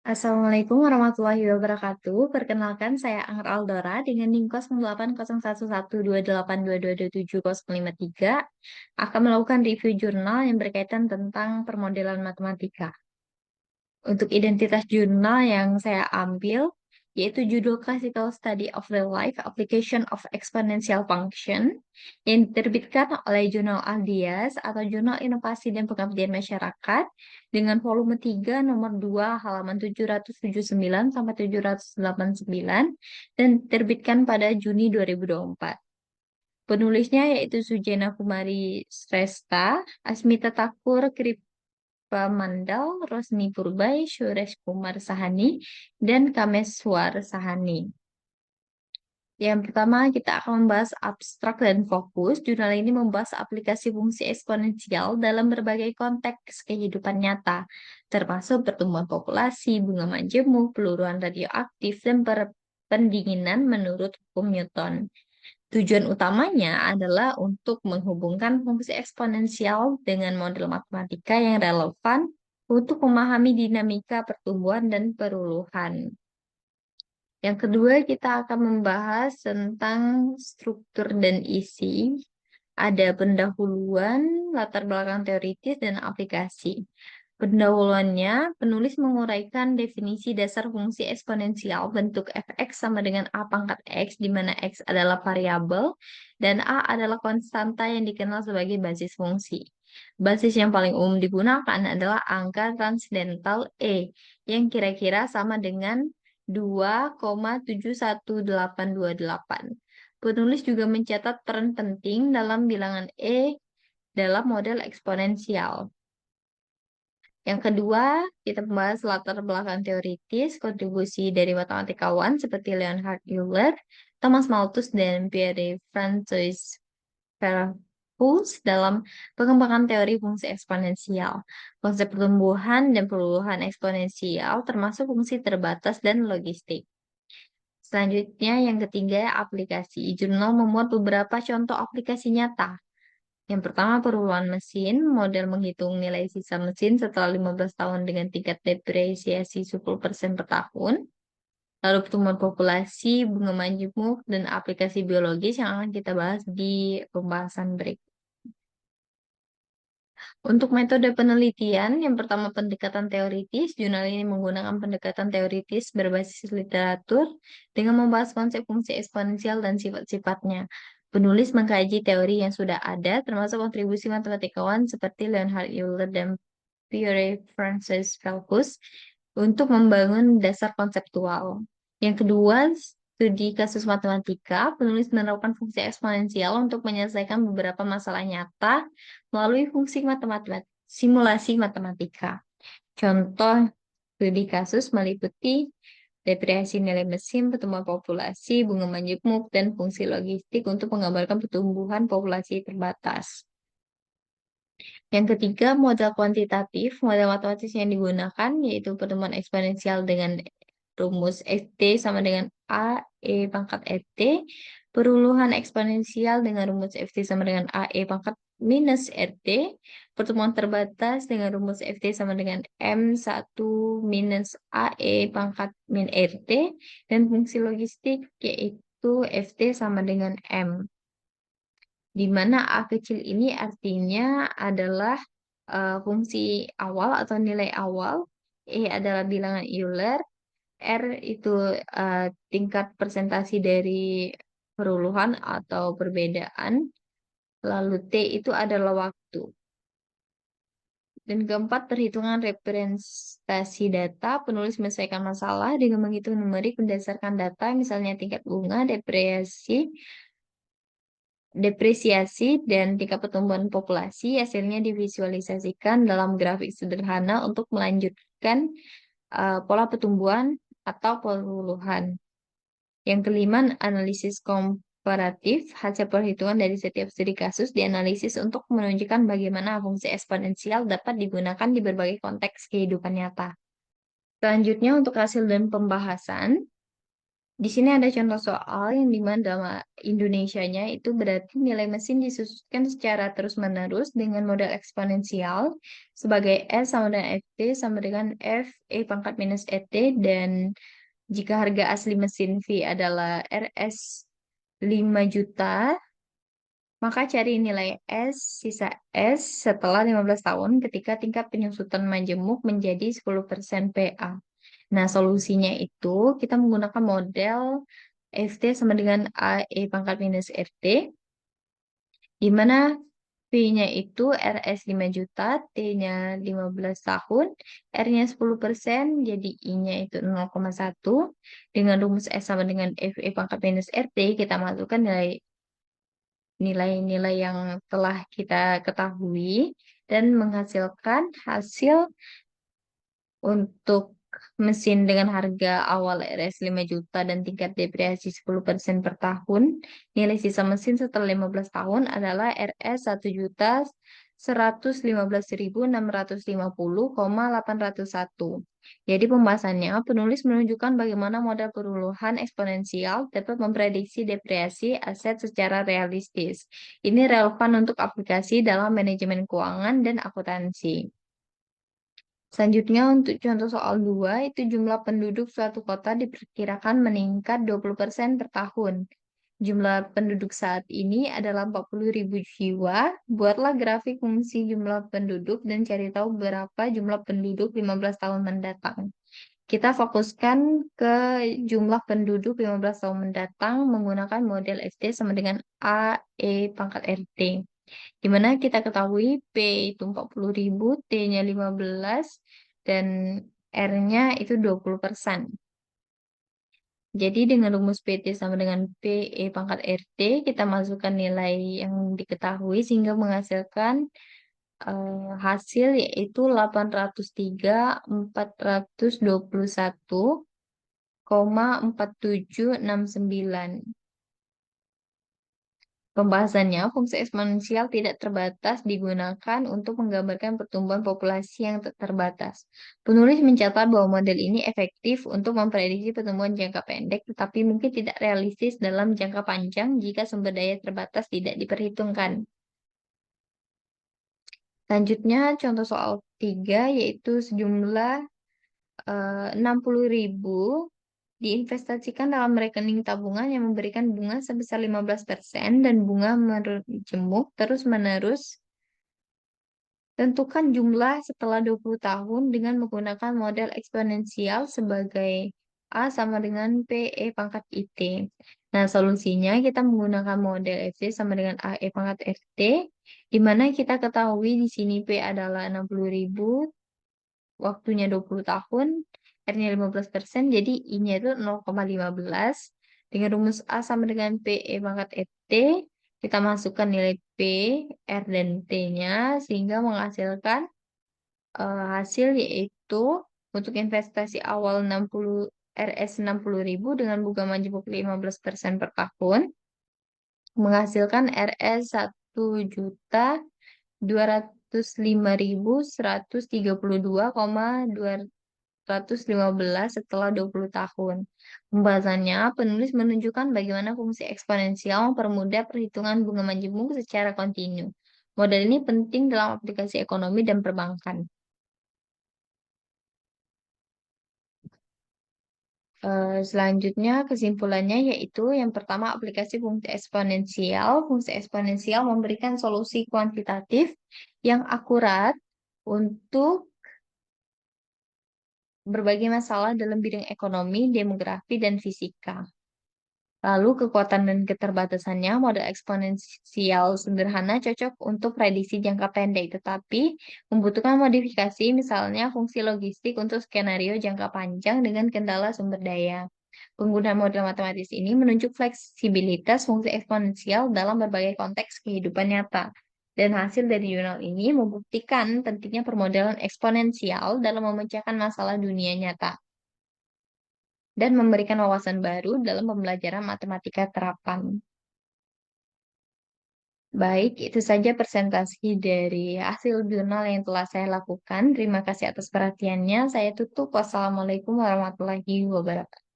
Assalamualaikum warahmatullahi wabarakatuh. Perkenalkan, saya Angger Aldora dengan NIM 0801128222270053 akan melakukan review jurnal yang berkaitan tentang permodelan matematika. Untuk identitas jurnal yang saya ambil, yaitu judul Classical Study of Real Life Application of Exponential Function, yang diterbitkan oleh Jurnal Aldias atau Jurnal Inovasi dan Pengabdian Masyarakat dengan volume 3 nomor 2 halaman 779 sampai 789 dan diterbitkan pada Juni 2024. Penulisnya yaitu Sujena Kumari Sresta, Asmita Thakur Mandal, Rosni Purbai, Suresh Kumar Sahani, dan Kameswar Sahani. Yang pertama, kita akan membahas abstrak dan fokus. Jurnal ini membahas aplikasi fungsi eksponensial dalam berbagai konteks kehidupan nyata, termasuk pertumbuhan populasi, bunga majemuk, peluruan radioaktif, dan pendinginan menurut hukum Newton. Tujuan utamanya adalah untuk menghubungkan fungsi eksponensial dengan model matematika yang relevan untuk memahami dinamika pertumbuhan dan peruluhan. Yang kedua, kita akan membahas tentang struktur dan isi. Ada pendahuluan, latar belakang teoritis, dan aplikasi. Pendahuluannya, penulis menguraikan definisi dasar fungsi eksponensial bentuk fx sama dengan a pangkat x, di mana x adalah variabel dan a adalah konstanta yang dikenal sebagai basis fungsi. Basis yang paling umum digunakan adalah angka transendental E, yang kira-kira sama dengan 2,71828. Penulis juga mencatat peran penting dalam bilangan E dalam model eksponensial. Yang kedua, kita membahas latar belakang teoritis, kontribusi dari matematikawan seperti Leonhard Euler, Thomas Malthus, dan Pierre-François Verhulst dalam pengembangan teori fungsi eksponensial. Konsep pertumbuhan dan perluruhan eksponensial termasuk fungsi terbatas dan logistik. Selanjutnya, yang ketiga, aplikasi. Jurnal memuat beberapa contoh aplikasi nyata. Yang pertama, peruluhan mesin, model menghitung nilai sisa mesin setelah 15 tahun dengan tingkat depresiasi 10% per tahun. Lalu pertumbuhan populasi, bunga majemuk, dan aplikasi biologis yang akan kita bahas di pembahasan berikut. Untuk metode penelitian, yang pertama pendekatan teoritis, jurnal ini menggunakan pendekatan teoritis berbasis literatur dengan membahas konsep fungsi eksponensial dan sifat-sifatnya. Penulis mengkaji teori yang sudah ada, termasuk kontribusi matematikawan seperti Leonhard Euler dan Pierre-François Valgus untuk membangun dasar konseptual. Yang kedua, studi kasus matematika, penulis menerapkan fungsi eksponensial untuk menyelesaikan beberapa masalah nyata melalui fungsi simulasi matematika. Contoh studi kasus meliputi depresiasi nilai mesin, pertumbuhan populasi, bunga majemuk, dan fungsi logistik untuk menggambarkan pertumbuhan populasi terbatas. Yang ketiga, model kuantitatif. Model matematis yang digunakan yaitu pertemuan eksponensial dengan rumus Ft sama dengan A, E pangkat Ft. Peruluhan eksponensial dengan rumus Ft sama dengan A, E pangkat minus Rt. Pertemuan terbatas dengan rumus Ft sama dengan M1 minus A, E pangkat min Rt. Dan fungsi logistik yaitu Ft sama dengan M. Di mana A kecil ini artinya adalah fungsi awal atau nilai awal, E adalah bilangan Euler, R itu tingkat presentasi dari peruluhan atau perbedaan, lalu T itu adalah waktu. Dan keempat, perhitungan representasi data. Penulis menyelesaikan masalah dengan menghitung numerik berdasarkan data, misalnya tingkat bunga, depresiasi, dan tingkat pertumbuhan populasi. Hasilnya divisualisasikan dalam grafik sederhana untuk melanjutkan pola pertumbuhan atau peruluhan. Yang kelima, analisis komparatif. Hasil perhitungan dari setiap studi kasus dianalisis untuk menunjukkan bagaimana fungsi eksponensial dapat digunakan di berbagai konteks kehidupan nyata. Selanjutnya, untuk hasil dan pembahasan, Di sini ada contoh soal yang di mana dalam Indonesianya itu berarti nilai mesin disusunkan secara terus-menerus dengan model eksponensial sebagai S sama dengan FT sama dengan F E pangkat minus ET, dan jika harga asli mesin V adalah RS 5 juta, maka cari nilai S sisa S setelah 15 tahun ketika tingkat penyusutan majemuk menjadi 10% PA. Nah, solusinya itu kita menggunakan model FT sama dengan AE pangkat minus RT, di mana P-nya itu RS 5 juta, T-nya 15 tahun, R-nya 10%, jadi I-nya itu 0,1. Dengan rumus S sama dengan FE pangkat minus RT, kita masukkan nilai-nilai yang telah kita ketahui dan menghasilkan hasil untuk mesin dengan harga awal RS 5 juta dan tingkat depresiasi 10% per tahun. Nilai sisa mesin setelah 15 tahun adalah RS 1.115.650,801. Jadi pembahasannya, penulis menunjukkan bagaimana model peruluhan eksponensial dapat memprediksi depresiasi aset secara realistis. Ini relevan untuk aplikasi dalam manajemen keuangan dan akuntansi. Selanjutnya untuk contoh soal 2, itu jumlah penduduk suatu kota diperkirakan meningkat 20% per tahun. Jumlah penduduk saat ini adalah 40.000 jiwa. Buatlah grafik fungsi jumlah penduduk dan cari tahu berapa jumlah penduduk 15 tahun mendatang. Kita fokuskan ke jumlah penduduk 15 tahun mendatang menggunakan model FT sama dengan A, E pangkat RT. Di mana kita ketahui P itu 40.000, T-nya 15, dan R-nya itu 20%. Jadi dengan rumus PT sama dengan PE pangkat RT, kita masukkan nilai yang diketahui sehingga menghasilkan hasil yaitu 803.421,4769. Pembahasannya, fungsi eksponensial tidak terbatas digunakan untuk menggambarkan pertumbuhan populasi yang tak terbatas. Penulis mencatat bahwa model ini efektif untuk memprediksi pertumbuhan jangka pendek, tetapi mungkin tidak realistis dalam jangka panjang jika sumber daya terbatas tidak diperhitungkan. Selanjutnya, contoh soal 3, yaitu sejumlah 60.000 diinvestasikan dalam rekening tabungan yang memberikan bunga sebesar 15% dan bunga menjemuk terus-menerus. Tentukan jumlah setelah 20 tahun dengan menggunakan model eksponensial sebagai A sama dengan PE pangkat IT. Nah, solusinya kita menggunakan model FC sama dengan AE pangkat FT, di mana kita ketahui di sini P adalah 60.000, waktunya 20 tahun, R-nya 15%, jadi I-nya itu 0,15. Dengan rumus A sama dengan PE pangkat FT, kita masukkan nilai P, R, dan T-nya, sehingga menghasilkan hasil yaitu untuk investasi awal 60 RS 60.000 dengan bunga majemuk 15% per tahun, menghasilkan RS 1.205.132,215 setelah 20 tahun. Pembahasannya, penulis menunjukkan bagaimana fungsi eksponensial mempermudah perhitungan bunga majemuk secara kontinu. Model ini penting dalam aplikasi ekonomi dan perbankan. Selanjutnya kesimpulannya yaitu yang pertama aplikasi fungsi eksponensial. Fungsi eksponensial memberikan solusi kuantitatif yang akurat untuk berbagai masalah dalam bidang ekonomi, demografi, dan fisika. Lalu kekuatan dan keterbatasannya, model eksponensial sederhana cocok untuk prediksi jangka pendek, tetapi membutuhkan modifikasi, misalnya fungsi logistik untuk skenario jangka panjang dengan kendala sumber daya. Penggunaan model matematis ini menunjuk fleksibilitas fungsi eksponensial dalam berbagai konteks kehidupan nyata. Dan hasil dari jurnal ini membuktikan pentingnya permodalan eksponensial dalam memecahkan masalah dunia nyata dan memberikan wawasan baru dalam pembelajaran matematika terapan. Baik, itu saja presentasi dari hasil jurnal yang telah saya lakukan. Terima kasih atas perhatiannya. Saya tutup. Wassalamualaikum warahmatullahi wabarakatuh.